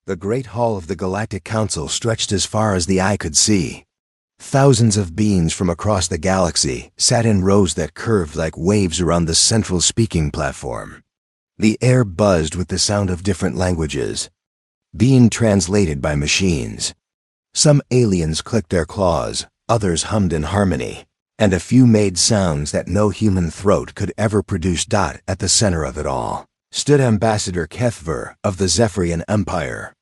The Great Hall of the Galactic Council stretched as far as the eye could see. Thousands of beings from across the galaxy sat in rows that curved like waves around the central speaking platform. The air buzzed with the sound of different languages, being translated by machines. Some aliens clicked their claws, others hummed in harmony, and a few made sounds that no human throat could ever produce. At the center of it all stood Ambassador HFY of the Zephyrian Empire.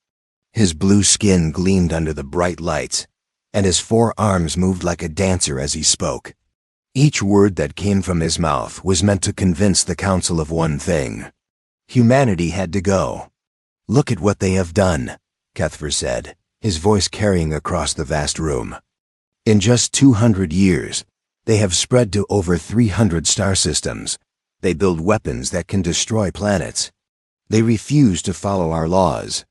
His blue skin gleamed under the bright lights, and his 4 arms moved like a dancer as he spoke. Each word that came from his mouth was meant to convince the council of one thing. Humanity had to go. "Look at what they have done," HFY said, his voice carrying across the vast room. "In just 200 years, they have spread to over 300 star systems. They build weapons that can destroy planets. They refuse to follow our laws.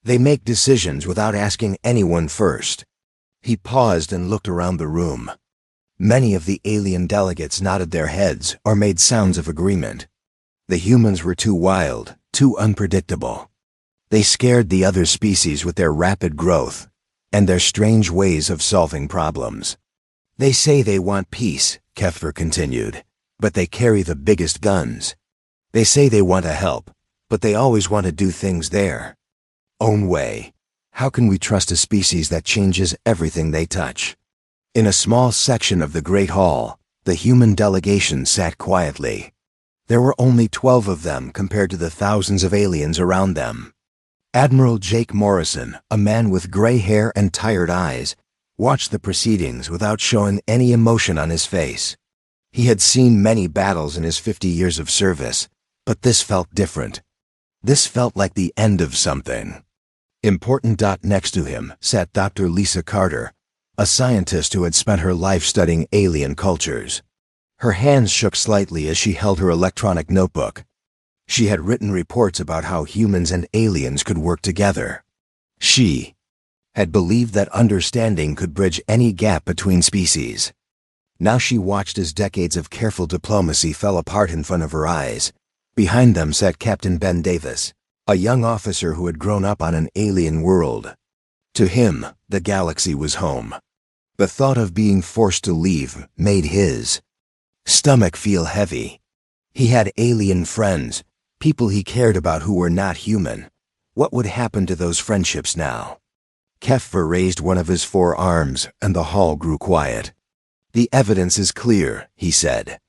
They make decisions without asking anyone first." He paused and looked around the room. Many of the alien delegates nodded their heads or made sounds of agreement. The humans were too wild, too unpredictable. They scared the other species with their rapid growth and their strange ways of solving problems. "They say they want peace," HFY continued, "but they carry the biggest guns. They say they want to help, but they always want to do things their own way. How can we trust a species that changes everything they touch?" In a small section of the Great Hall, the human delegation sat quietly. There were only 12 of them compared to the thousands of aliens around them. Admiral Jake Morrison, a man with gray hair and tired eyes, watched the proceedings without showing any emotion on his face. He had seen many battles in his 50 years of service, but this felt different. This felt like the end of something. Important. Next to him sat Dr. Lisa Carter, a scientist who had spent her life studying alien cultures. Her hands shook slightly as she held her electronic notebook. She had written reports about how humans and aliens could work together. She had believed that understanding could bridge any gap between species. Now she watched as decades of careful diplomacy fell apart in front of her eyes. Behind them sat Captain Ben Davis, a young officer who had grown up on an alien world. To him, the galaxy was home. The thought of being forced to leave made his stomach feel heavy. He had alien friends, people he cared about who were not human. What would happen to those friendships now? HFY raised one of his 4 arms, and the hall grew quiet. "The evidence is clear," he said.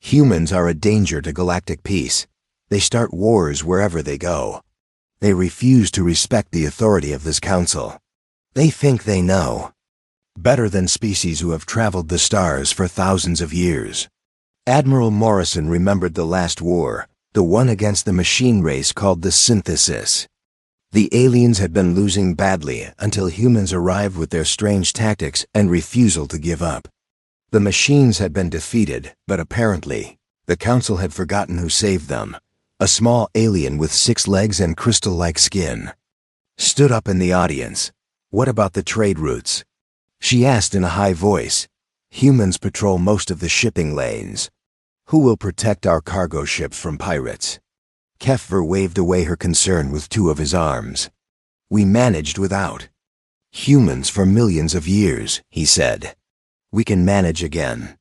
"Humans are a danger to galactic peace. They start wars wherever they go. They refuse to respect the authority of this council. They think they know better than species who have traveled the stars for thousands of years." Admiral Morrison remembered the last war, the one against the machine race called the Synthesis. The aliens had been losing badly until humans arrived with their strange tactics and refusal to give up. The machines had been defeated, but apparently, the council had forgotten who saved them. A small alien with 6 legs and crystal-like skin stood up in the audience. "What about the trade routes?" she asked in a high voice. "Humans patrol most of the shipping lanes. Who will protect our cargo ships from pirates?" HFY waved away her concern with 2 of his arms. "We managed without humans for millions of years," he said. "We can manage again.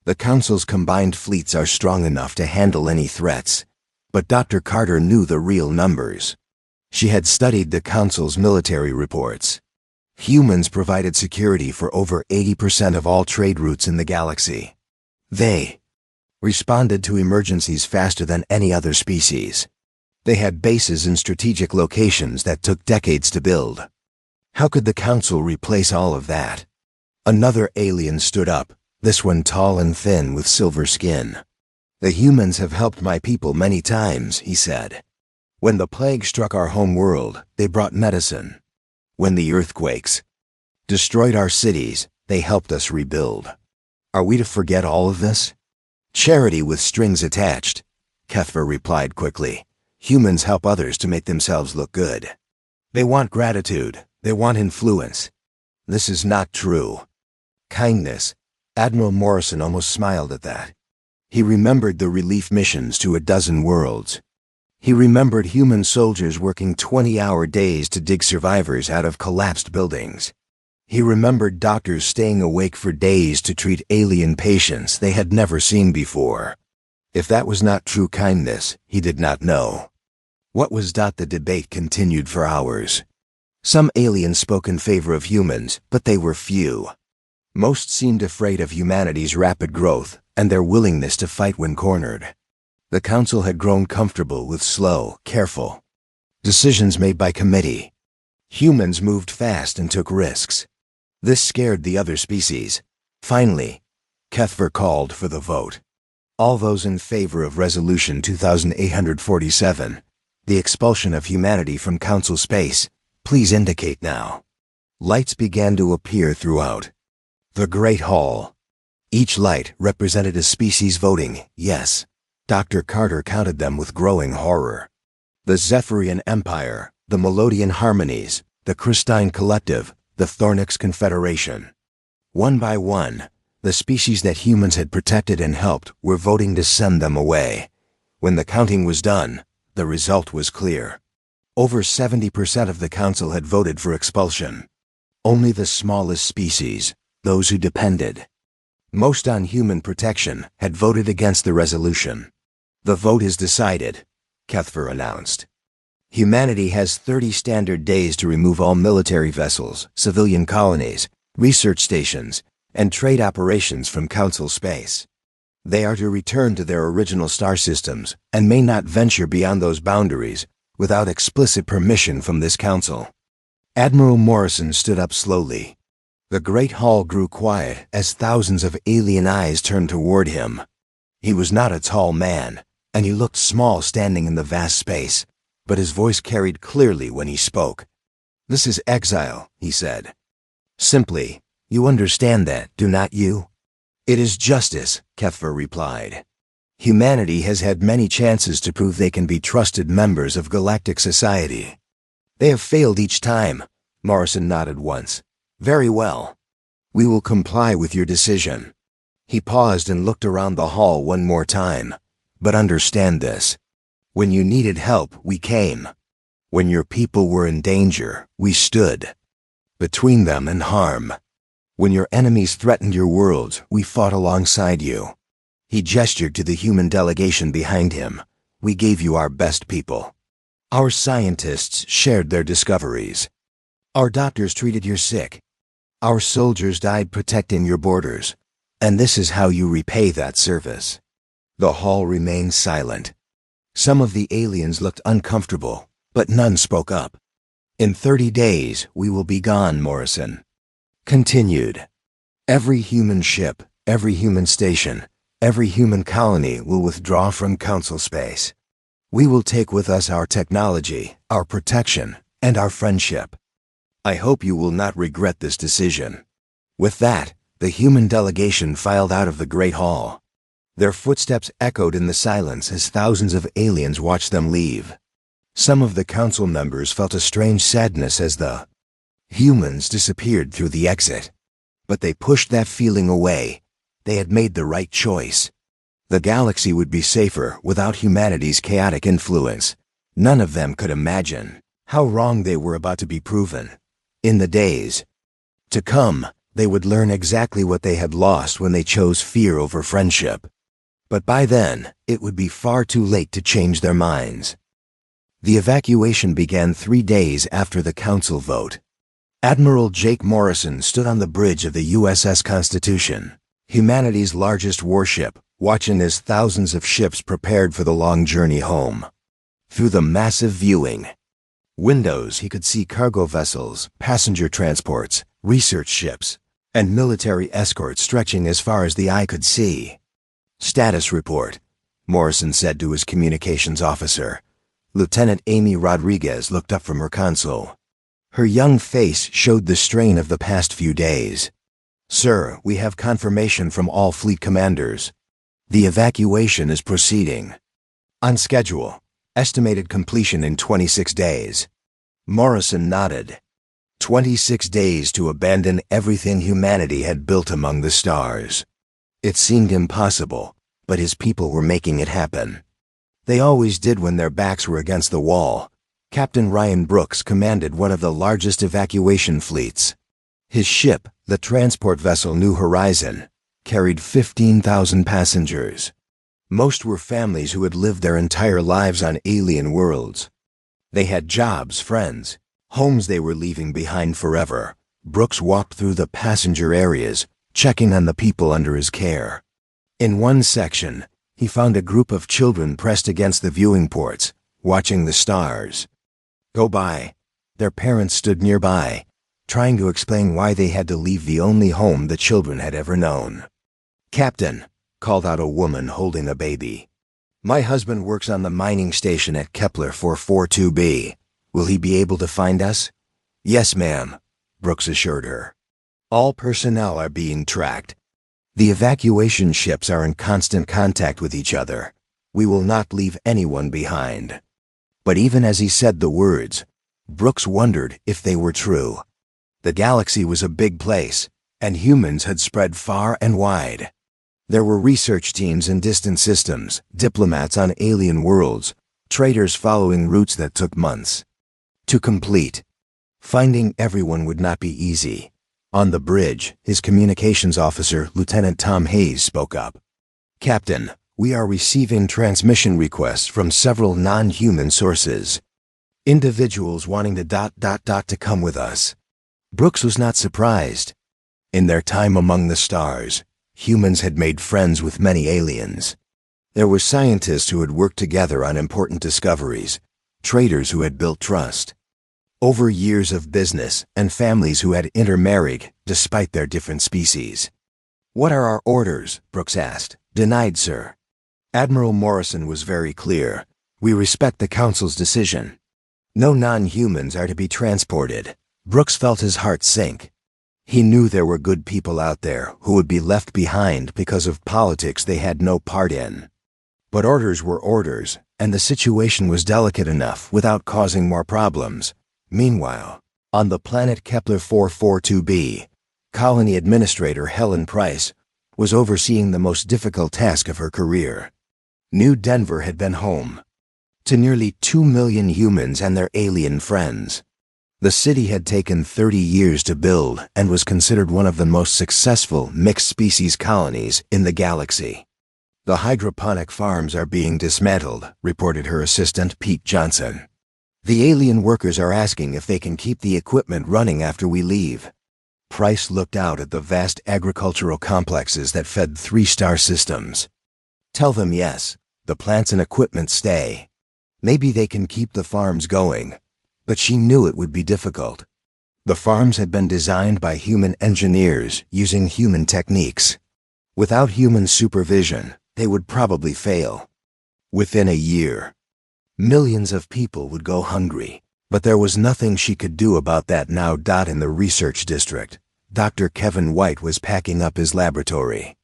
The Council's combined fleets are strong enough to handle any threats." But Dr. Carter knew the real numbers. She had studied the Council's military reports. Humans provided security for over 80% of all trade routes in the galaxy. They responded to emergencies faster than any other species. They had bases in strategic locations that took decades to build. How could the Council replace all of that? Another alien stood up, this one tall and thin with silver skin. "The humans have helped my people many times," he said. "When the plague struck our home world, they brought medicine. When the earthquakes destroyed our cities, they helped us rebuild. Are we to forget all of this?" "Charity with strings attached," HFY replied quickly. "Humans help others to make themselves look good. They want gratitude. They want influence. This is not true." Kindness. Admiral Morrison almost smiled at that. He remembered the relief missions to a dozen worlds. He remembered human soldiers working 20-hour days to dig survivors out of collapsed buildings. He remembered doctors staying awake for days to treat alien patients they had never seen before. If that was not true kindness, he did not know. What was? The debate continued for hours. Some aliens spoke in favor of humans, but they were few. Most seemed afraid of humanity's rapid growth and their willingness to fight when cornered. The council had grown comfortable with slow, careful decisions made by committee. Humans moved fast and took risks. This scared the other species. Finally, HFY called for the vote. All those in favor of Resolution 2847, the expulsion of humanity from council space, please indicate now. Lights began to appear throughout the Great Hall. Each light represented a species voting yes. Dr. Carter counted them with growing horror. The Zephyrian Empire, the Melodian Harmonies, the Christine Collective, the Thornix Confederation. One by one, the species that humans had protected and helped were voting to send them away. When the counting was done, the result was clear. Over 70% of the council had voted for expulsion. Only the smallest species, those who depended most on human protection, had voted against the resolution. The vote is decided, HFY announced. Humanity has 30 standard days to remove all military vessels, civilian colonies, research stations, and trade operations from council space. They are to return to their original star systems and may not venture beyond those boundaries without explicit permission from this council. Admiral Morrison stood up slowly. The Great Hall grew quiet as thousands of alien eyes turned toward him. He was not a tall man, and he looked small standing in the vast space, but his voice carried clearly when he spoke. "This is exile," he said. "Simply, you understand that, do not you?" "It is justice," HFY replied. "Humanity has had many chances to prove they can be trusted members of galactic society. They have failed each time." Morrison nodded once. "Very well. We will comply with your decision." He paused and looked around the hall one more time. "But understand this. When you needed help, we came. When your people were in danger, we stood between them and harm. When your enemies threatened your worlds, we fought alongside you." He gestured to the human delegation behind him. "We gave you our best people. Our scientists shared their discoveries. Our doctors treated your sick. Our soldiers died protecting your borders. And this is how you repay that service." The hall remained silent. Some of the aliens looked uncomfortable, but none spoke up. "In 30 days, we will be gone," Morrison continued. "Every human ship, every human station, every human colony will withdraw from council space. We will take with us our technology, our protection, and our friendship. I hope you will not regret this decision." With that, the human delegation filed out of the Great Hall. Their footsteps echoed in the silence as thousands of aliens watched them leave. Some of the council members felt a strange sadness as the humans disappeared through the exit. But they pushed that feeling away. They had made the right choice. The galaxy would be safer without humanity's chaotic influence. None of them could imagine how wrong they were about to be proven. In the days to come, they would learn exactly what they had lost when they chose fear over friendship. But by then, it would be far too late to change their minds. The evacuation began 3 days after the council vote. Admiral Jake Morrison stood on the bridge of the USS Constitution, humanity's largest warship, watching as thousands of ships prepared for the long journey home. Through the massive viewing windows, he could see cargo vessels, passenger transports, research ships, and military escorts stretching as far as the eye could see. "Status report," Morrison said to his communications officer. Lieutenant Amy Rodriguez looked up from her console. Her young face showed the strain of the past few days. "Sir, we have confirmation from all fleet commanders. The evacuation is proceeding on schedule. Estimated completion in 26 days. Morrison nodded. 26 days to abandon everything humanity had built among the stars. It seemed impossible, but his people were making it happen. They always did when their backs were against the wall. Captain Ryan Brooks commanded one of the largest evacuation fleets. His ship, the transport vessel New Horizon, carried 15,000 passengers. Most were families who had lived their entire lives on alien worlds. They had jobs, friends, homes they were leaving behind forever. Brooks walked through the passenger areas, checking on the people under his care. In one section, he found a group of children pressed against the viewing ports, watching the stars go by. Their parents stood nearby, trying to explain why they had to leave the only home the children had ever known. "Captain," called out a woman holding a baby. "My husband works on the mining station at Kepler 442b. Will he be able to find us?" "Yes, ma'am," Brooks assured her. "All personnel are being tracked. The evacuation ships are in constant contact with each other. We will not leave anyone behind." But even as he said the words, Brooks wondered if they were true. The galaxy was a big place, and humans had spread far and wide. There were research teams in distant systems, diplomats on alien worlds, traders following routes that took months to complete. Finding everyone would not be easy. On the bridge, his communications officer, Lieutenant Tom Hayes, spoke up. "Captain, we are receiving transmission requests from several non-human sources. Individuals wanting to come with us." Brooks was not surprised. In their time among the stars, humans had made friends with many aliens. There were scientists who had worked together on important discoveries, traders who had built trust over years of business, and families who had intermarried despite their different species. "What are our orders?" Brooks asked. "Denied, sir." Admiral Morrison was very clear. "We respect the Council's decision. No non-humans are to be transported." Brooks felt his heart sink. He knew there were good people out there who would be left behind because of politics they had no part in. But orders were orders, and the situation was delicate enough without causing more problems. Meanwhile, on the planet Kepler 442b, Colony Administrator Helen Price was overseeing the most difficult task of her career. New Denver had been home to nearly 2 million humans and their alien friends. The city had taken 30 years to build and was considered one of the most successful mixed-species colonies in the galaxy. "The hydroponic farms are being dismantled," reported her assistant, Pete Johnson. "The alien workers are asking if they can keep the equipment running after we leave." Price looked out at the vast agricultural complexes that fed 3-star systems. "Tell them yes, the plants and equipment stay. Maybe they can keep the farms going." But she knew it would be difficult. The farms had been designed by human engineers using human techniques. Without human supervision, they would probably fail. Within a year, millions of people would go hungry. But there was nothing she could do about that now. In the research district, Dr. Kevin White was packing up his laboratory.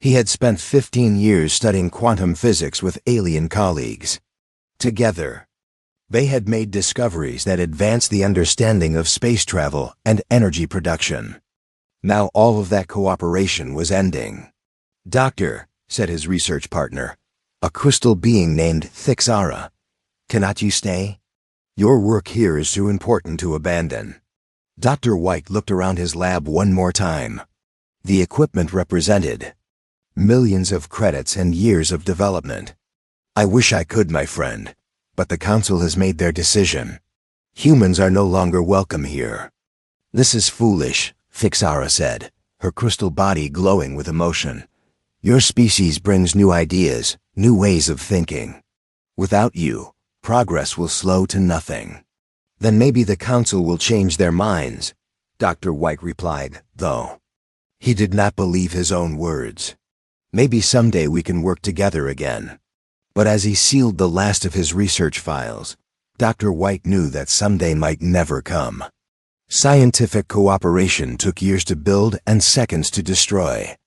He had spent 15 years studying quantum physics with alien colleagues. Together, they had made discoveries that advanced the understanding of space travel and energy production. Now all of that cooperation was ending. "Doctor," said his research partner, "a crystal being named Thixara. Cannot you stay? Your work here is too important to abandon." Dr. White looked around his lab one more time. The equipment represented millions of credits and years of development. "I wish I could, my friend. But the Council has made their decision. Humans are no longer welcome here." "This is foolish," Thixara said, her crystal body glowing with emotion. "Your species brings new ideas, new ways of thinking. Without you, progress will slow to nothing." "Then maybe the Council will change their minds," Dr. White replied, though he did not believe his own words. "Maybe someday we can work together again." But as he sealed the last of his research files, Dr. White knew that someday might never come. Scientific cooperation took years to build and seconds to destroy.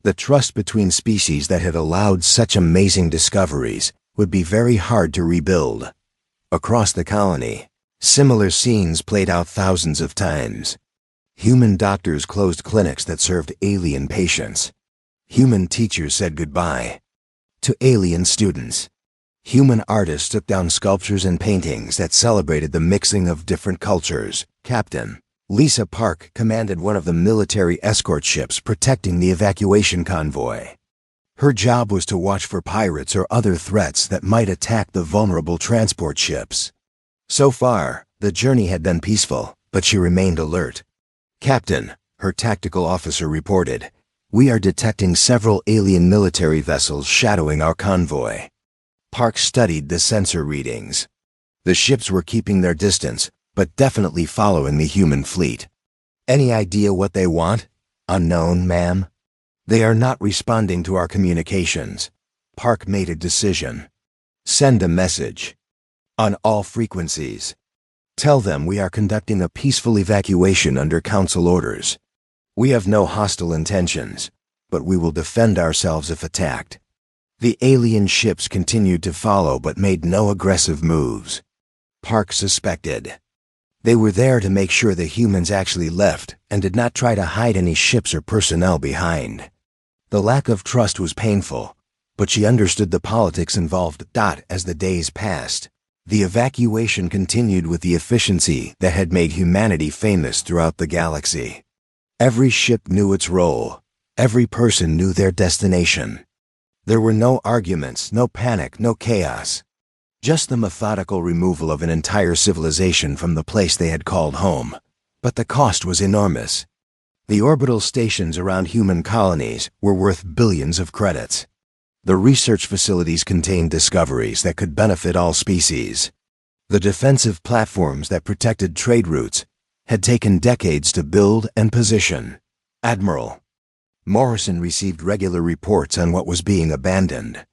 The trust between species that had allowed such amazing discoveries would be very hard to rebuild. Across the colony, similar scenes played out thousands of times. Human doctors closed clinics that served alien patients. Human teachers said goodbye to alien students. Human artists took down sculptures and paintings that celebrated the mixing of different cultures. Captain Lisa Park commanded one of the military escort ships protecting the evacuation convoy. Her job was to watch for pirates or other threats that might attack the vulnerable transport ships. So far, the journey had been peaceful, but she remained alert. "Captain," her tactical officer reported, "we are detecting several alien military vessels shadowing our convoy." Park studied the sensor readings. The ships were keeping their distance, but definitely following the human fleet. "Any idea what they want?" "Unknown, ma'am." "They are not responding to our communications." Park made a decision. "Send a message. On all frequencies. Tell them we are conducting a peaceful evacuation under council orders. We have no hostile intentions, but we will defend ourselves if attacked." The alien ships continued to follow but made no aggressive moves. Park suspected. They were there to make sure the humans actually left and did not try to hide any ships or personnel behind. The lack of trust was painful, but she understood the politics involved. As the days passed, the evacuation continued with the efficiency that had made humanity famous throughout the galaxy. Every ship knew its role. Every person knew their destination. There were no arguments, no panic, no chaos. Just the methodical removal of an entire civilization from the place they had called home. But the cost was enormous. The orbital stations around human colonies were worth billions of credits. The research facilities contained discoveries that could benefit all species. The defensive platforms that protected trade routes had taken decades to build and position. Admiral Morrison received regular reports on what was being abandoned.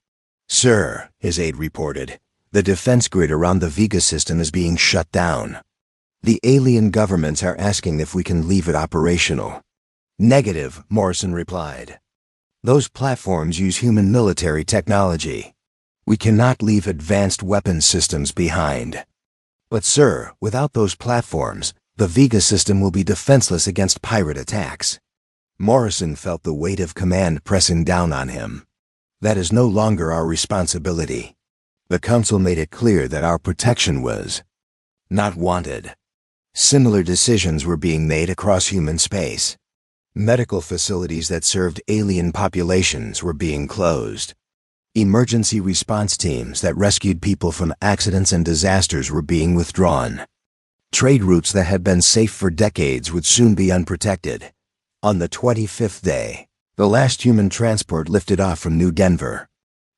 "Sir," his aide reported, "the defense grid around the Vega system is being shut down. The alien governments are asking if we can leave it operational." "Negative," Morrison replied. "Those platforms use human military technology. We cannot leave advanced weapons systems behind." "But sir, without those platforms, the Vega system will be defenseless against pirate attacks." Morrison felt the weight of command pressing down on him. "That is no longer our responsibility. The Council made it clear that our protection was not wanted." Similar decisions were being made across human space. Medical facilities that served alien populations were being closed. Emergency response teams that rescued people from accidents and disasters were being withdrawn. Trade routes that had been safe for decades would soon be unprotected. On the 25th day, the last human transport lifted off from New Denver.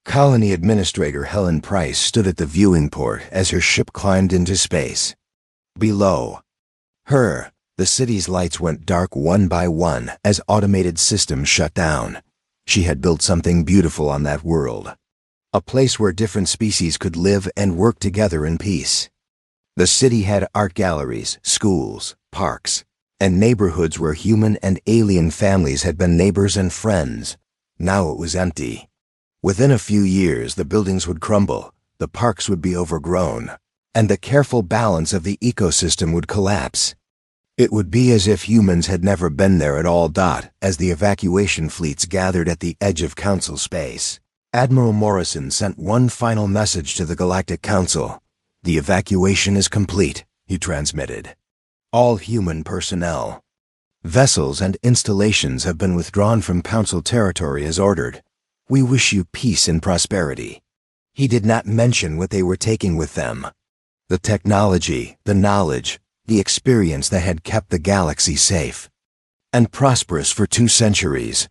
Colony Administrator Helen Price stood at the viewing port as her ship climbed into space. Below her, the city's lights went dark one by one as automated systems shut down. She had built something beautiful on that world. A place where different species could live and work together in peace. The city had art galleries, schools, parks, and neighborhoods where human and alien families had been neighbors and friends. Now it was empty. Within a few years, the buildings would crumble, the parks would be overgrown, and the careful balance of the ecosystem would collapse. It would be as if humans had never been there at all. As the evacuation fleets gathered at the edge of Council space, Admiral Morrison sent one final message to the Galactic Council. "The evacuation is complete," he transmitted. "All human personnel, vessels, and installations have been withdrawn from Council territory as ordered. We wish you peace and prosperity." He did not mention what they were taking with them. The technology, the knowledge, the experience that had kept the galaxy safe and prosperous for 2 centuries.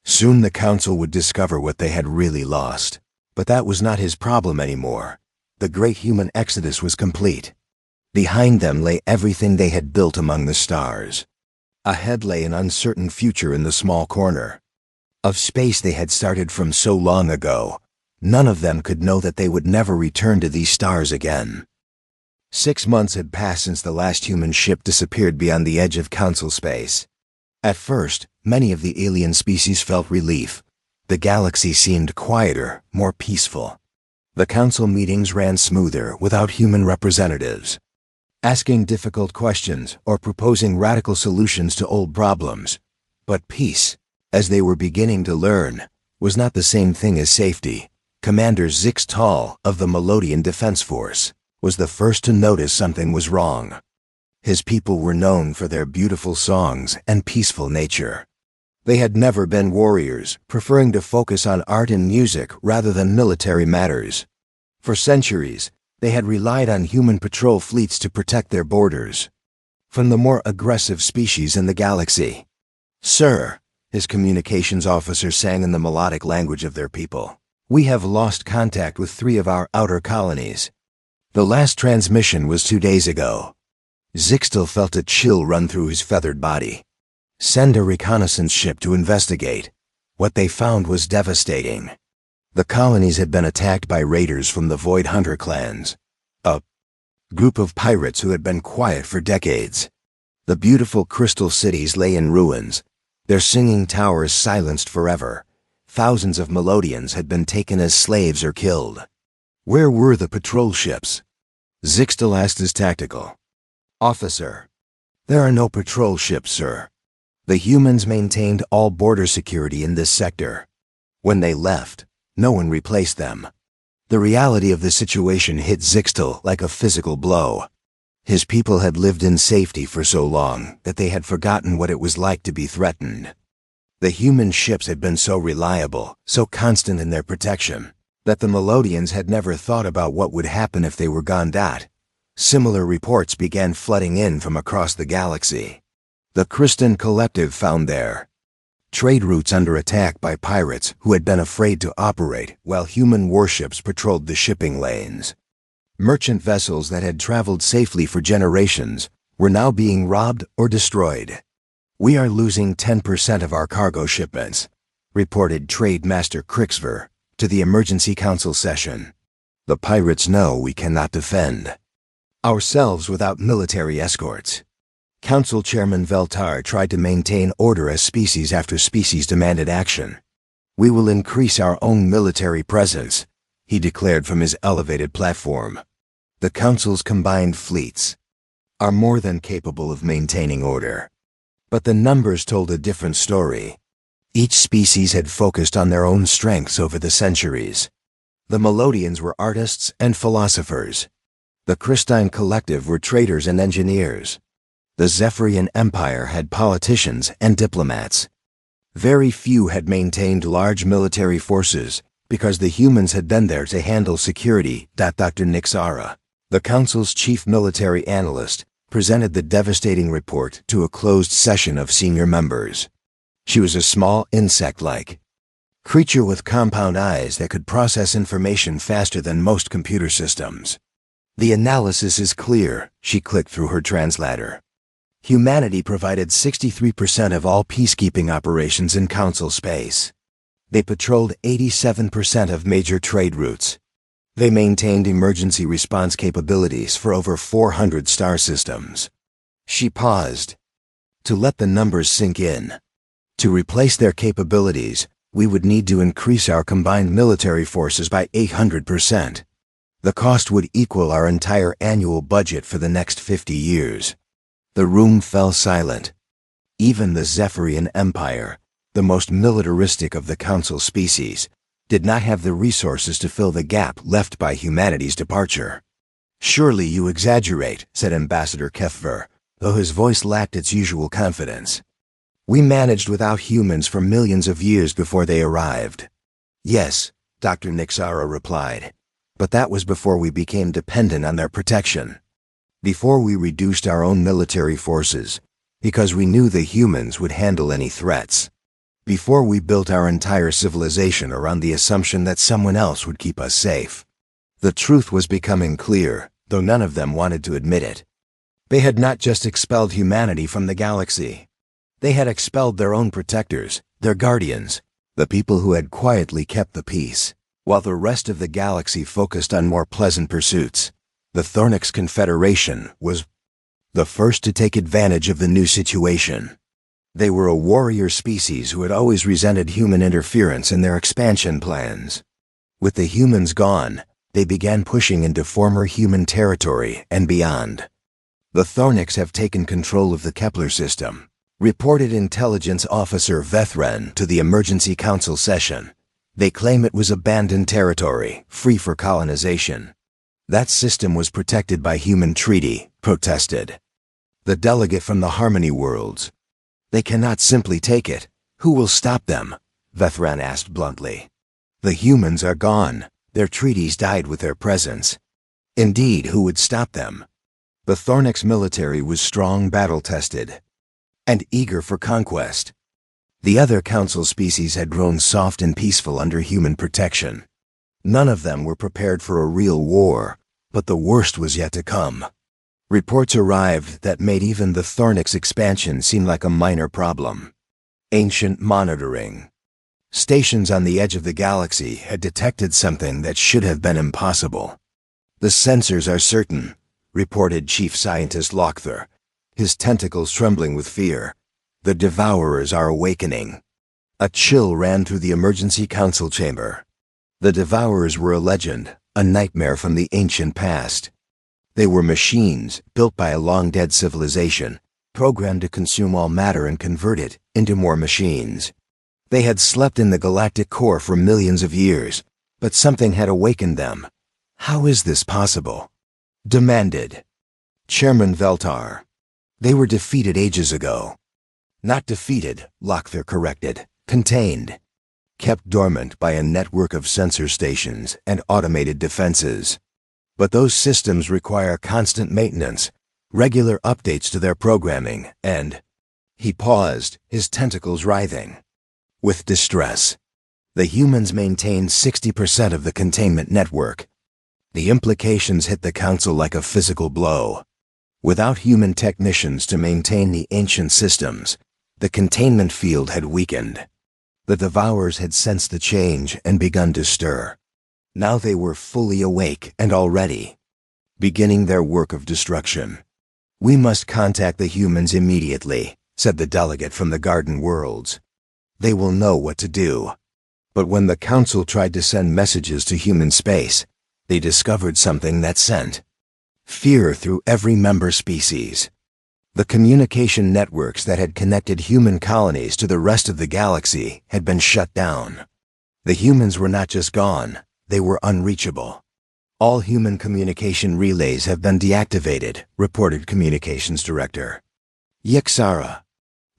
Soon the Council would discover what they had really lost. But that was not his problem anymore. The great human exodus was complete. Behind them lay everything they had built among the stars. Ahead lay an uncertain future in the small corner of space they had started from so long ago. None of them could know that they would never return to these stars again. 6 months had passed since the last human ship disappeared beyond the edge of Council space. At first, many of the alien species felt relief. The galaxy seemed quieter, more peaceful. The Council meetings ran smoother without human representatives, asking difficult questions or proposing radical solutions to old problems. But peace, as they were beginning to learn, was not the same thing as safety. Commander Zixtal of the Melodian Defense Force was the first to notice something was wrong. His people were known for their beautiful songs and peaceful nature. They had never been warriors, preferring to focus on art and music rather than military matters. For centuries, they had relied on human patrol fleets to protect their borders from the more aggressive species in the galaxy. "Sir," his communications officer sang in the melodic language of their people, "we have lost contact with 3 of our outer colonies. The last transmission was 2 days ago." Zixtal felt a chill run through his feathered body. "Send a reconnaissance ship to investigate." What they found was devastating. The colonies had been attacked by raiders from the Void Hunter clans, a group of pirates who had been quiet for decades. The beautiful crystal cities lay in ruins, their singing towers silenced forever. Thousands of Melodians had been taken as slaves or killed. Where were the patrol ships? Zixtal asked his tactical officer. "There are no patrol ships, sir. The humans maintained all border security in this sector. When they left, no one replaced them." The reality of the situation hit Zixtal like a physical blow. His people had lived in safety for so long that they had forgotten what it was like to be threatened. The human ships had been so reliable, so constant in their protection, that the Melodians had never thought about what would happen if they were gone. Similar reports began flooding in from across the galaxy. The Christian Collective found their trade routes under attack by pirates who had been afraid to operate while human warships patrolled the shipping lanes. Merchant vessels that had traveled safely for generations were now being robbed or destroyed. "We are losing 10% of our cargo shipments," reported Trade Master Crixver to the Emergency Council session. "The pirates know we cannot defend ourselves without military escorts." Council Chairman Veltar tried to maintain order as species after species demanded action. "We will increase our own military presence," he declared from his elevated platform. "The Council's combined fleets are more than capable of maintaining order." But the numbers told a different story. Each species had focused on their own strengths over the centuries. The Melodians were artists and philosophers. The Christine Collective were traders and engineers. The Zephyrian Empire had politicians and diplomats. Very few had maintained large military forces because the humans had been there to handle security. Dr. Nixara, the Council's chief military analyst, presented the devastating report to a closed session of senior members. She was a small insect-like creature with compound eyes that could process information faster than most computer systems. "The analysis is clear," she clicked through her translator. "Humanity provided 63% of all peacekeeping operations in Council space. They patrolled 87% of major trade routes. They maintained emergency response capabilities for over 400 star systems." She paused to let the numbers sink in. "To replace their capabilities, we would need to increase our combined military forces by 800%. The cost would equal our entire annual budget for the next 50 years. The room fell silent. Even the Zephyrian Empire, the most militaristic of the Council species, did not have the resources to fill the gap left by humanity's departure. "Surely you exaggerate," said Ambassador Kefver, though his voice lacked its usual confidence. "We managed without humans for millions of years before they arrived." "Yes," Dr. Nixara replied, "but that was before we became dependent on their protection. Before we reduced our own military forces, because we knew the humans would handle any threats. Before we built our entire civilization around the assumption that someone else would keep us safe." The truth was becoming clear, though none of them wanted to admit it. They had not just expelled humanity from the galaxy. They had expelled their own protectors, their guardians, the people who had quietly kept the peace, while the rest of the galaxy focused on more pleasant pursuits. The Thornix Confederation was the first to take advantage of the new situation. They were a warrior species who had always resented human interference in their expansion plans. With the humans gone, they began pushing into former human territory and beyond. "The Thornix have taken control of the Kepler system," reported Intelligence Officer Vethren to the Emergency Council session. They claim it was abandoned territory, free for colonization. That system was protected by human treaty, protested the delegate from the Harmony Worlds. They cannot simply take it. Who will stop them? Vethran asked bluntly. The humans are gone. Their treaties died with their presence. Indeed, who would stop them? The Thornix military was strong, battle-tested, and eager for conquest. The other council species had grown soft and peaceful under human protection. None of them were prepared for a real war, but the worst was yet to come. Reports arrived that made even the Thornix expansion seem like a minor problem. Ancient monitoring stations on the edge of the galaxy had detected something that should have been impossible. The sensors are certain, reported Chief Scientist Lochther, his tentacles trembling with fear. The Devourers are awakening. A chill ran through the emergency council chamber. The Devourers were a legend, a nightmare from the ancient past. They were machines built by a long-dead civilization, programmed to consume all matter and convert it into more machines. They had slept in the galactic core for millions of years, but something had awakened them. How is this possible? Demanded Chairman Veltar. They were defeated ages ago. Not defeated, Lochther corrected. Contained. Kept dormant by a network of sensor stations and automated defenses. But those systems require constant maintenance, regular updates to their programming, and... He paused, his tentacles writhing with distress. The humans maintained 60% of the containment network. The implications hit the council like a physical blow. Without human technicians to maintain the ancient systems, the containment field had weakened. The Devourers had sensed the change and begun to stir. Now they were fully awake and already beginning their work of destruction. We must contact the humans immediately, said the delegate from the Garden Worlds. They will know what to do. But when the council tried to send messages to human space, they discovered something that sent fear through every member species. The communication networks that had connected human colonies to the rest of the galaxy had been shut down. The humans were not just gone, they were unreachable. All human communication relays have been deactivated, reported Communications Director Yixara.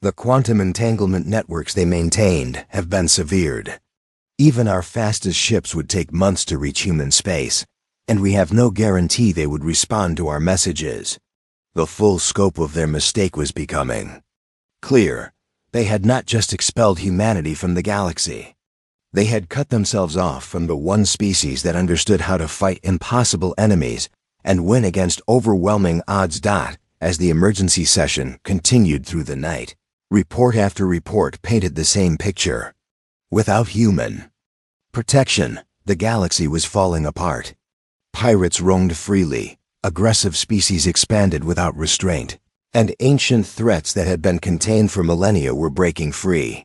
The quantum entanglement networks they maintained have been severed. Even our fastest ships would take months to reach human space, and we have no guarantee they would respond to our messages. The full scope of their mistake was becoming clear. They had not just expelled humanity from the galaxy. They had cut themselves off from the one species that understood how to fight impossible enemies and win against overwhelming odds. As the emergency session continued through the night, report after report painted the same picture. Without human protection, the galaxy was falling apart. Pirates roamed freely, aggressive species expanded without restraint, and ancient threats that had been contained for millennia were breaking free.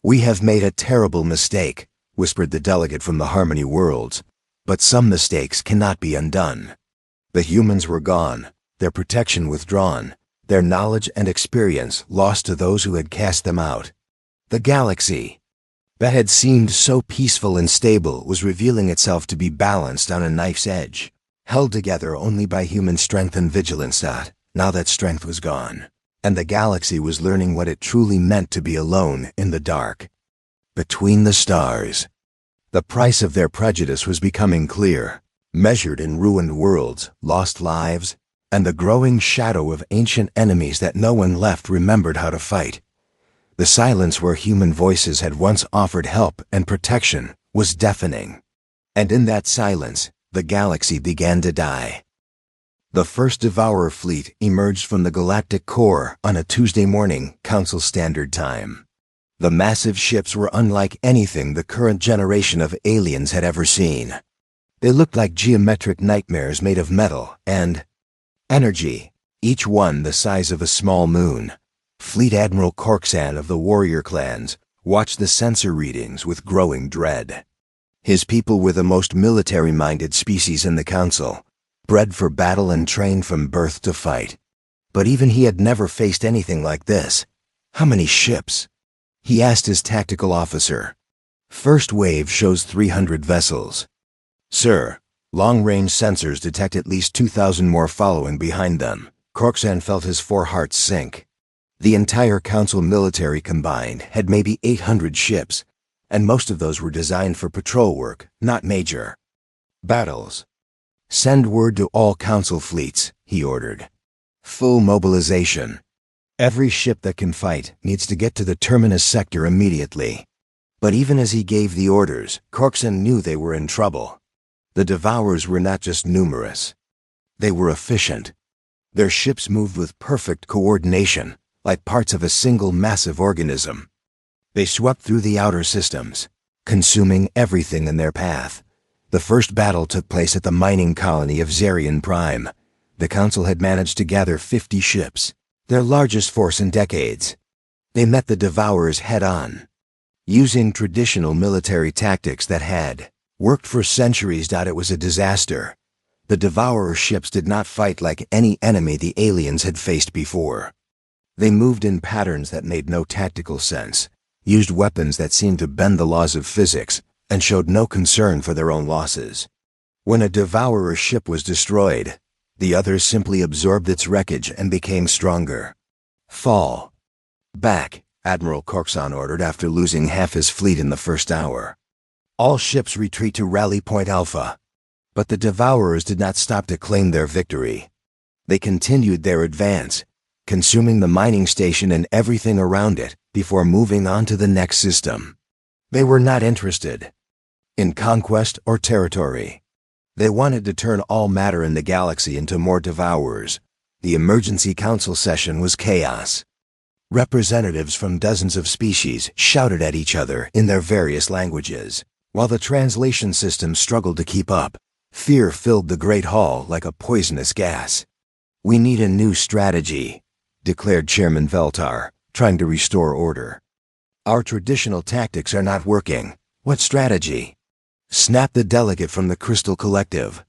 We have made a terrible mistake, whispered the delegate from the Harmony Worlds, but some mistakes cannot be undone. The humans were gone, their protection withdrawn, their knowledge and experience lost to those who had cast them out. The galaxy that had seemed so peaceful and stable was revealing itself to be balanced on a knife's edge, held together only by human strength and vigilance. Now that strength was gone, and the galaxy was learning what it truly meant to be alone in the dark. Between the stars. The price of their prejudice was becoming clear, measured in ruined worlds, lost lives, and the growing shadow of ancient enemies that no one left remembered how to fight. The silence where human voices had once offered help and protection was deafening. And in that silence, the galaxy began to die. The first Devourer fleet emerged from the galactic core on a Tuesday morning, Council Standard Time. The massive ships were unlike anything the current generation of aliens had ever seen. They looked like geometric nightmares made of metal and energy, each one the size of a small moon. Fleet Admiral Corksan of the warrior clans watched the sensor readings with growing dread. His people were the most military-minded species in the Council, bred for battle and trained from birth to fight. But even he had never faced anything like this. How many ships? He asked his tactical officer. First wave shows 300 vessels. Sir, long-range sensors detect at least 2,000 more following behind them. Korksan felt his four hearts sink. The entire Council military combined had maybe 800 ships, and most of those were designed for patrol work, not major battles. Send word to all Council fleets, he ordered. Full mobilization. Every ship that can fight needs to get to the Terminus sector immediately. But even as he gave the orders, Korksan knew they were in trouble. The Devourers were not just numerous. They were efficient. Their ships moved with perfect coordination, like parts of a single massive organism. They swept through the outer systems, consuming everything in their path. The first battle took place at the mining colony of Zarian Prime. The Council had managed to gather 50 ships, their largest force in decades. They met the Devourers head-on, using traditional military tactics that had worked for centuries. It was a disaster. The Devourer ships did not fight like any enemy the aliens had faced before. They moved in patterns that made no tactical sense, used weapons that seemed to bend the laws of physics, and showed no concern for their own losses. When a Devourer ship was destroyed, the others simply absorbed its wreckage and became stronger. Fall back, Admiral Korksan ordered after losing half his fleet in the first hour. All ships retreat to Rally Point Alpha. But the Devourers did not stop to claim their victory. They continued their advance, consuming the mining station and everything around it before moving on to the next system. They were not interested in conquest or territory. They wanted to turn all matter in the galaxy into more Devourers. The emergency council session was chaos. Representatives from dozens of species shouted at each other in their various languages, while the translation system struggled to keep up. Fear filled the Great Hall like a poisonous gas. "We need a new strategy," declared Chairman Veltar, trying to restore order. "Our traditional tactics are not working." "What strategy?" Snapped the delegate from the Crystal Collective.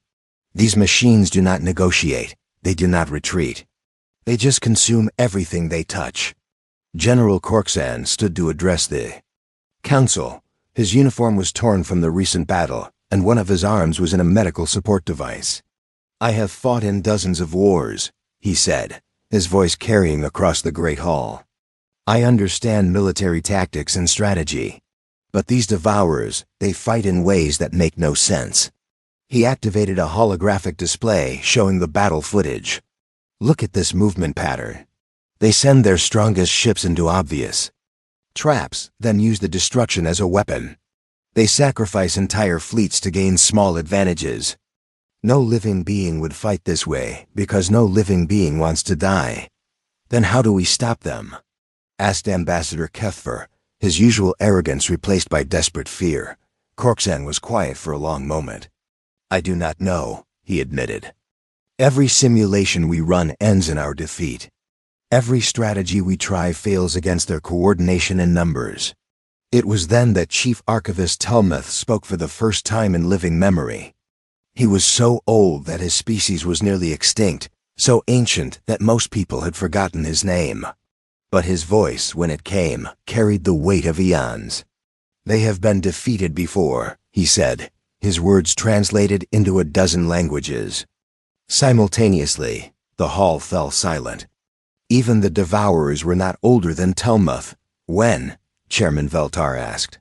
"These machines do not negotiate. They do not retreat. They just consume everything they touch." General Korksan stood to address the council. His uniform was torn from the recent battle, and one of his arms was in a medical support device. "I have fought in dozens of wars," he said, his voice carrying across the Great Hall. "I understand military tactics and strategy. But these Devourers, they fight in ways that make no sense." He activated a holographic display showing the battle footage. "Look at this movement pattern. They send their strongest ships into obvious traps, then use the destruction as a weapon. They sacrifice entire fleets to gain small advantages. No living being would fight this way because no living being wants to die. Then how do we stop them?" asked Ambassador Kethfer, his usual arrogance replaced by desperate fear. Korksan was quiet for a long moment. "I do not know," he admitted. "Every simulation we run ends in our defeat. Every strategy we try fails against their coordination and numbers." It was then that Chief Archivist Telmuth spoke for the first time in living memory. He was so old that his species was nearly extinct, so ancient that most people had forgotten his name. But his voice, when it came, carried the weight of eons. "They have been defeated before," he said, his words translated into a dozen languages. Simultaneously, the hall fell silent. Even the Devourers were not older than Telmuth. "When?" Chairman Veltar asked.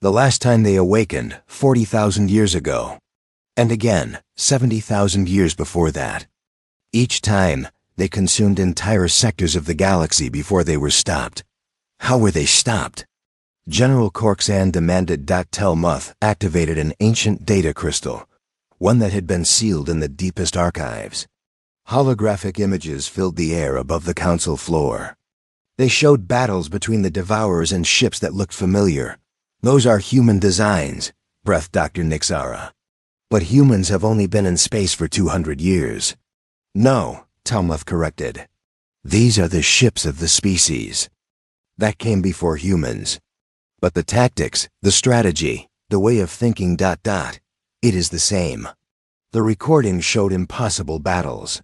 "The last time they awakened, 40,000 years ago. And again, 70,000 years before that. Each time, they consumed entire sectors of the galaxy before they were stopped." "How were they stopped?" General Korksan demanded. Telmuth activated an ancient data crystal, one that had been sealed in the deepest archives. Holographic images filled the air above the council floor. They showed battles between the Devourers and ships that looked familiar. "Those are human designs," breathed Dr. Nixara. "But humans have only been in space for 200 years. "No," Telmuth corrected. "These are the ships of the species. That came before humans. But the tactics, the strategy, the way of thinking... it is the same." The recording showed impossible battles.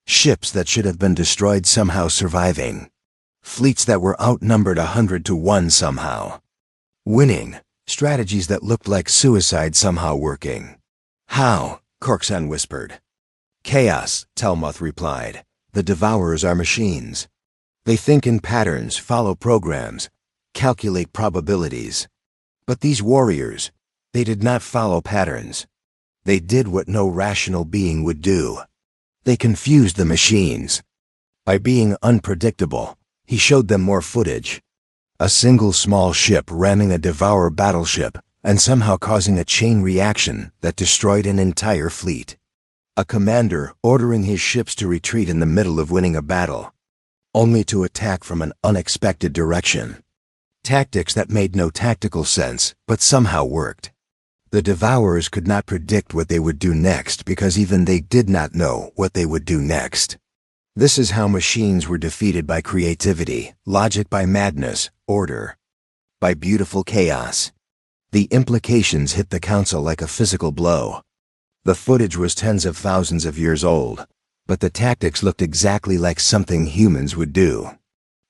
Ships that should have been destroyed somehow surviving. Fleets that were outnumbered 100 to 1 somehow. Winning, Strategies that looked like suicide somehow working. How? Korksan whispered. Chaos, Telmoth replied. The Devourers are machines. They think in patterns, follow programs, calculate probabilities. But these warriors, they did not follow patterns. They did what no rational being would do. They confused the machines. By being unpredictable, he showed them more footage. A single small ship ramming a Devourer battleship and somehow causing a chain reaction that destroyed an entire fleet. A commander ordering his ships to retreat in the middle of winning a battle, only to attack from an unexpected direction. Tactics that made no tactical sense, but somehow worked. The Devourers could not predict what they would do next because even they did not know what they would do next. This is how machines were defeated: by creativity, logic by madness, order by beautiful chaos. The implications hit the council like a physical blow. The footage was tens of thousands of years old, but the tactics looked exactly like something humans would do.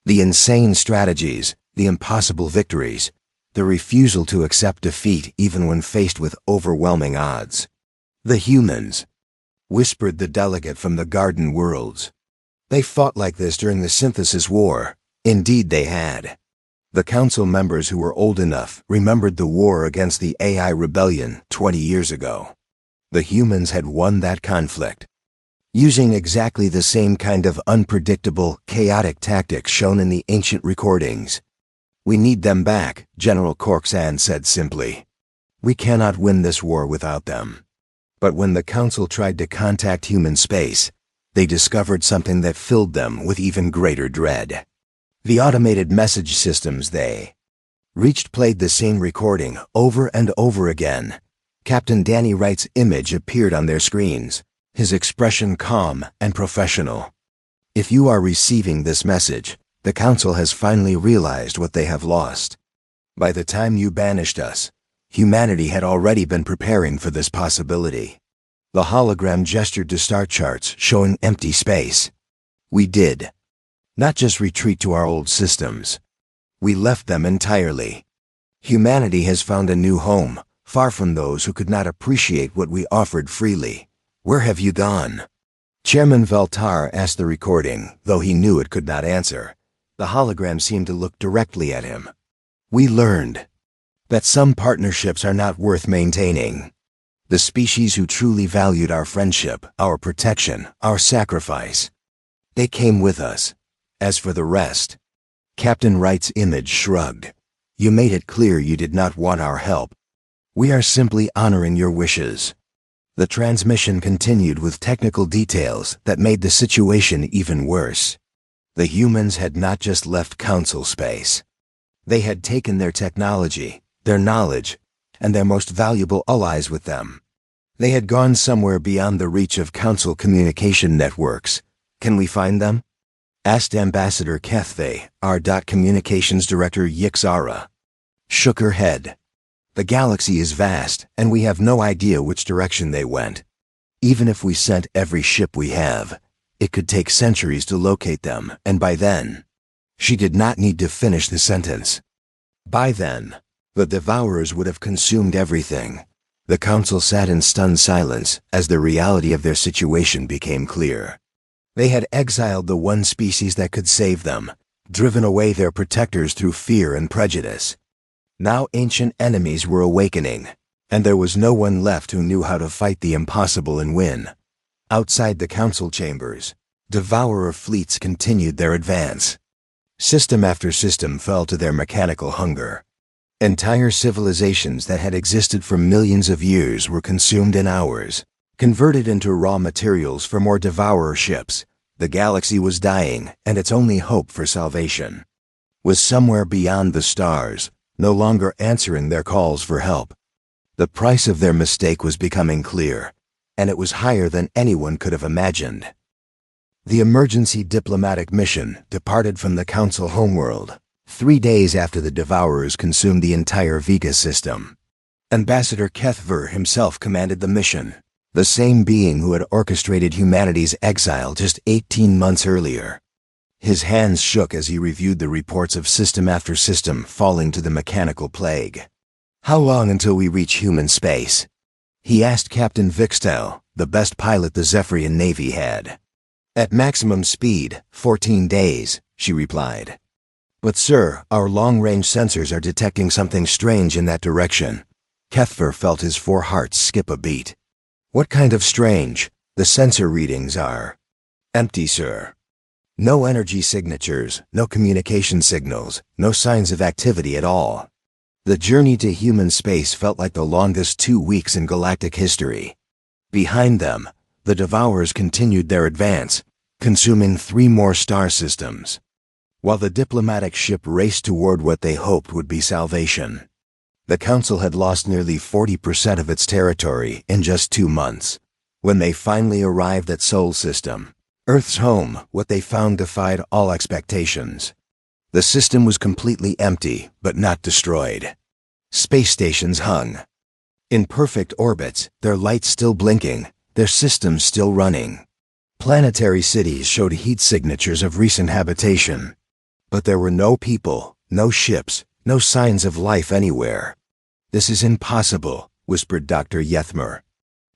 The insane strategies, the impossible victories, the refusal to accept defeat even when faced with overwhelming odds. The humans, whispered the delegate from the Garden Worlds. They fought like this during the Synthesis War. Indeed they had. The council members who were old enough remembered the war against the AI rebellion 20 years ago. The humans had won that conflict, using exactly the same kind of unpredictable, chaotic tactics shown in the ancient recordings. We need them back, General Korksan said simply. We cannot win this war without them. But when the council tried to contact human space, they discovered something that filled them with even greater dread. The automated message systems they reached played the same recording over and over again. Captain Danny Wright's image appeared on their screens, his expression calm and professional. If you are receiving this message, the council has finally realized what they have lost. By the time you banished us, humanity had already been preparing for this possibility. The hologram gestured to star charts showing empty space. We did not just retreat to our old systems. We left them entirely. Humanity has found a new home, far from those who could not appreciate what we offered freely. Where have you gone? Chairman Veltar asked the recording, though he knew it could not answer. The hologram seemed to look directly at him. We learned that some partnerships are not worth maintaining. The species who truly valued our friendship, our protection, our sacrifice, they came with us. As for the rest, Captain Wright's image shrugged. You made it clear you did not want our help. We are simply honoring your wishes. The transmission continued with technical details that made the situation even worse. The humans had not just left council space. They had taken their technology, their knowledge, and their most valuable allies with them. They had gone somewhere beyond the reach of council communication networks. Can we find them? Asked Ambassador Kethve. Our communications director Yixara shook her head. The galaxy is vast, and we have no idea which direction they went. Even if we sent every ship we have, it could take centuries to locate them, and by then, she did not need to finish the sentence. By then, the Devourers would have consumed everything. The council sat in stunned silence as the reality of their situation became clear. They had exiled the one species that could save them, driven away their protectors through fear and prejudice. Now ancient enemies were awakening, and there was no one left who knew how to fight the impossible and win. Outside the council chambers, Devourer fleets continued their advance. System after system fell to their mechanical hunger. Entire civilizations that had existed for millions of years were consumed in hours, converted into raw materials for more Devourer ships. The galaxy was dying, and its only hope for salvation was somewhere beyond the stars, no longer answering their calls for help. The price of their mistake was becoming clear, and it was higher than anyone could have imagined. The emergency diplomatic mission departed from the Council homeworld 3 days after the Devourers consumed the entire Vega system. Ambassador Kethver himself commanded the mission, the same being who had orchestrated humanity's exile just 18 months earlier. His hands shook as he reviewed the reports of system after system falling to the mechanical plague. How long until we reach human space? He asked Captain Vixtel, the best pilot the Zephyrian Navy had. At maximum speed, 14 days, she replied. But sir, our long-range sensors are detecting something strange in that direction. Kethver felt his four hearts skip a beat. What kind of strange? The sensor readings are empty, sir. No energy signatures, no communication signals, no signs of activity at all. The journey to human space felt like the longest 2 weeks in galactic history. Behind them, the Devourers continued their advance, consuming 3 more star systems, while the diplomatic ship raced toward what they hoped would be salvation. The Council had lost nearly 40% of its territory in just 2 months. When they finally arrived at Sol System, Earth's home, what they found defied all expectations. The system was completely empty, but not destroyed. Space stations hung in perfect orbits, their lights still blinking, their systems still running. Planetary cities showed heat signatures of recent habitation. But there were no people, no ships, no signs of life anywhere. "This is impossible," whispered Dr. Yethmer,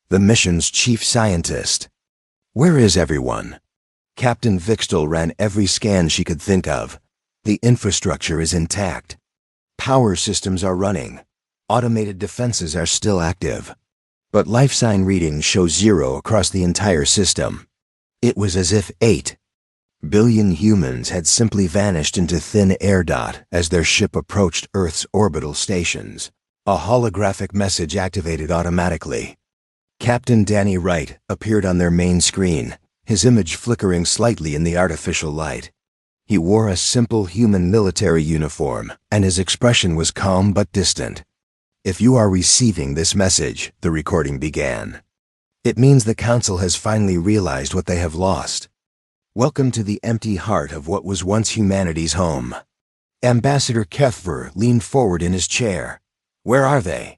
the mission's chief scientist. "Where is everyone?" Captain Vixtel ran every scan she could think of. The infrastructure is intact. Power systems are running. Automated defenses are still active. But life sign readings show 0 across the entire system. It was as if 8 billion humans had simply vanished into thin air dot as their ship approached Earth's orbital stations. A holographic message activated automatically. Captain Danny Wright appeared on their main screen, his image flickering slightly in the artificial light. He wore a simple human military uniform, and his expression was calm but distant. "If you are receiving this message," the recording began, "it means the Council has finally realized what they have lost. Welcome to the empty heart of what was once humanity's home." Ambassador Kethver leaned forward in his chair. "Where are they?"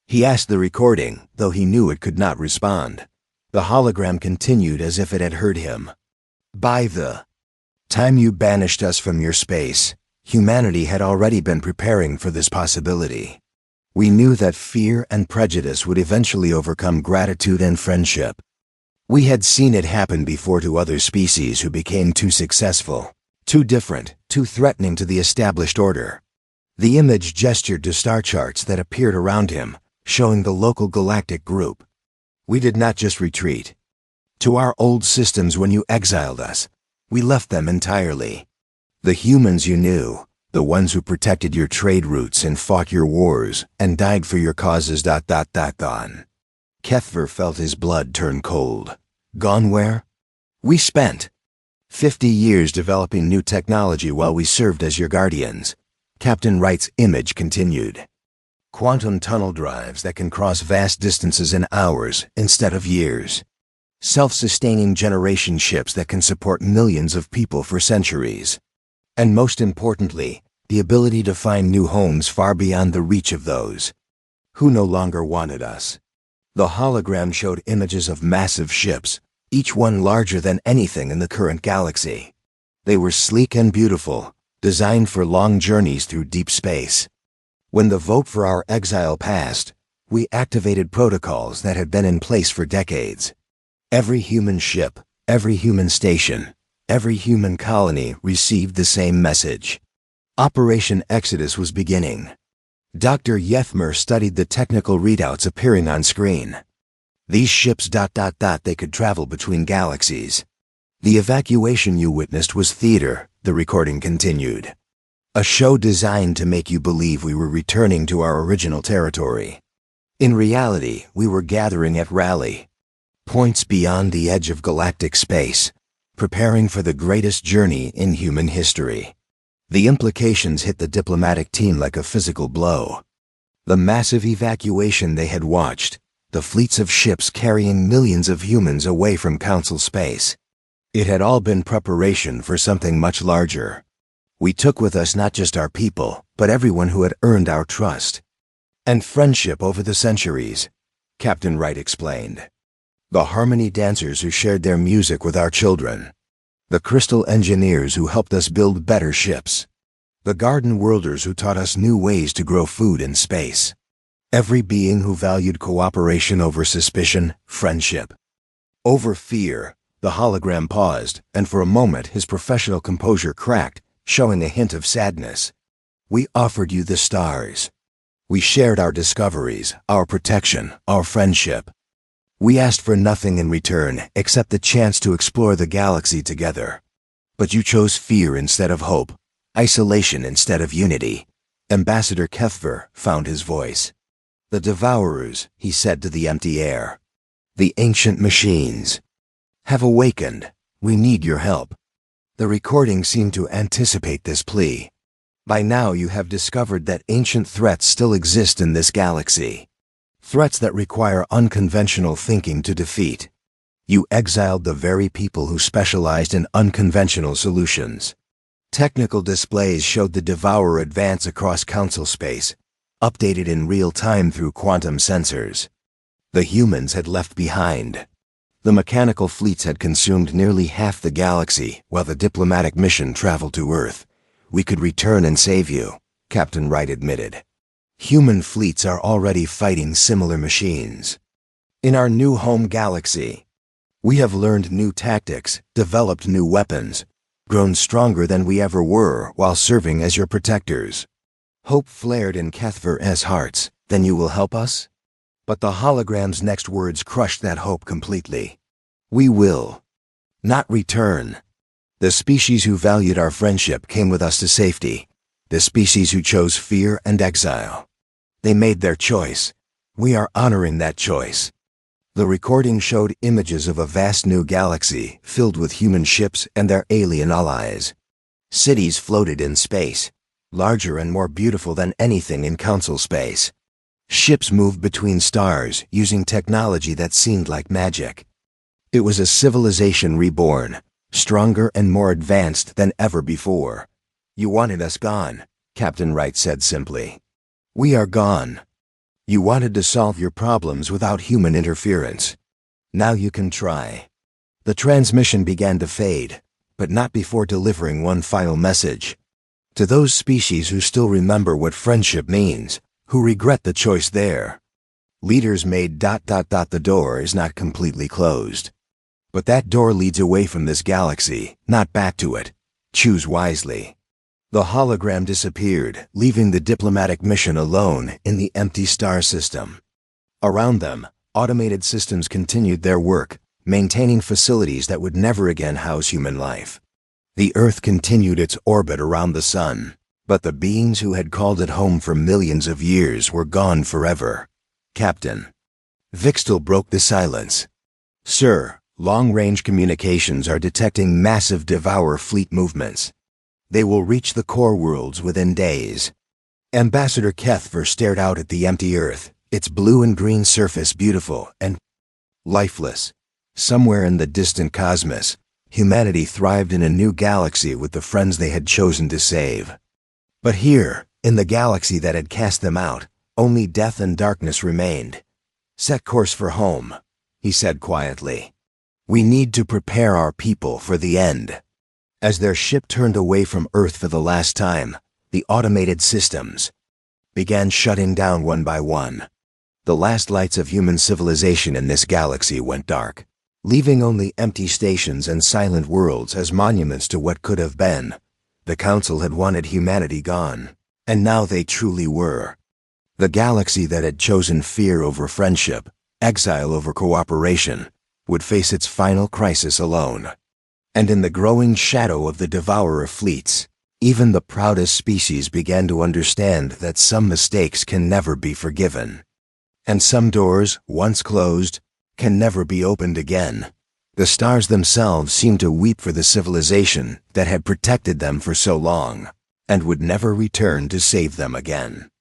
He asked the recording, though he knew it could not respond. The hologram continued as if it had heard him. "By the time you banished us from your space, humanity had already been preparing for this possibility. We knew that fear and prejudice would eventually overcome gratitude and friendship. We had seen it happen before to other species who became too successful, too different, too threatening to the established order." The image gestured to star charts that appeared around him, showing the local galactic group. "We did not just retreat to our old systems when you exiled us. We left them entirely. The humans you knew, the ones who protected your trade routes and fought your wars and died for your causes. Gone." Kethver felt his blood turn cold. "Gone where?" "We spent 50 years developing new technology while we served as your guardians." Captain Wright's image continued. "Quantum tunnel drives that can cross vast distances in hours instead of years. Self-sustaining generation ships that can support millions of people for centuries. And most importantly, the ability to find new homes far beyond the reach of those who no longer wanted us." The hologram showed images of massive ships, each one larger than anything in the current galaxy. They were sleek and beautiful, designed for long journeys through deep space. When the vote for our exile passed, we activated protocols that had been in place for decades. Every human ship, every human station, every human colony received the same message. Operation Exodus was beginning. Dr. Yethmer studied the technical readouts appearing on screen. These ships ... they could travel between galaxies. "The evacuation you witnessed was theater," the recording continued. "A show designed to make you believe we were returning to our original territory. In reality, we were gathering at rally points beyond the edge of galactic space, preparing for the greatest journey in human history." The implications hit the diplomatic team like a physical blow. The massive evacuation they had watched, the fleets of ships carrying millions of humans away from Council space. It had all been preparation for something much larger. "We took with us not just our people, but everyone who had earned our trust and friendship over the centuries," Captain Wright explained. "The harmony dancers who shared their music with our children. The crystal engineers who helped us build better ships. The garden worlders who taught us new ways to grow food in space. Every being who valued cooperation over suspicion, friendship. Over fear, the hologram paused, and for a moment his professional composure cracked, showing a hint of sadness. We offered you the stars. We shared our discoveries, our protection, our friendship. We asked for nothing in return except the chance to explore the galaxy together. But you chose fear instead of hope, isolation instead of unity. Ambassador Kethver found his voice. The Devourers, he said to the empty air. The ancient machines have awakened. We need your help. The recording seemed to anticipate this plea. By now you have discovered that ancient threats still exist in this galaxy. Threats that require unconventional thinking to defeat. You exiled the very people who specialized in unconventional solutions. Technical displays showed the Devourer advance across Council space, updated in real time through quantum sensors. The humans had left behind. The mechanical fleets had consumed nearly half the galaxy while the diplomatic mission traveled to Earth. We could return and save you, Captain Wright admitted. Human fleets are already fighting similar machines. In our new home galaxy, we have learned new tactics, developed new weapons, grown stronger than we ever were while serving as your protectors. Hope flared in Kethver's hearts. Then you will help us? But the hologram's next words crushed that hope completely. We will not return. The species who valued our friendship came with us to safety. The species who chose fear and exile. They made their choice. We are honoring that choice. The recording showed images of a vast new galaxy filled with human ships and their alien allies. Cities floated in space, larger and more beautiful than anything in Council space. Ships moved between stars using technology that seemed like magic. It was a civilization reborn, stronger and more advanced than ever before. You wanted us gone, Captain Wright said simply. We are gone. You wanted to solve your problems without human interference. Now you can try. The transmission began to fade, but not before delivering one final message. To those species who still remember what friendship means, who regret the choice there. Leaders made ... The door is not completely closed. But that door leads away from this galaxy, not back to it. Choose wisely. The hologram disappeared, leaving the diplomatic mission alone in the empty star system. Around them, automated systems continued their work, maintaining facilities that would never again house human life. The Earth continued its orbit around the sun, but the beings who had called it home for millions of years were gone forever. Captain Vixtel broke the silence. Sir, long-range communications are detecting massive Devourer fleet movements. They will reach the core worlds within days. Ambassador Kethver stared out at the empty Earth, its blue and green surface beautiful and lifeless. Somewhere in the distant cosmos, humanity thrived in a new galaxy with the friends they had chosen to save. But here, in the galaxy that had cast them out, only death and darkness remained. Set course for home, he said quietly. We need to prepare our people for the end. As their ship turned away from Earth for the last time, the automated systems began shutting down one by one. The last lights of human civilization in this galaxy went dark, leaving only empty stations and silent worlds as monuments to what could have been. The Council had wanted humanity gone, and now they truly were. The galaxy that had chosen fear over friendship, exile over cooperation, would face its final crisis alone. And in the growing shadow of the Devourer fleets, even the proudest species began to understand that some mistakes can never be forgiven. And some doors, once closed, can never be opened again. The stars themselves seemed to weep for the civilization that had protected them for so long, and would never return to save them again.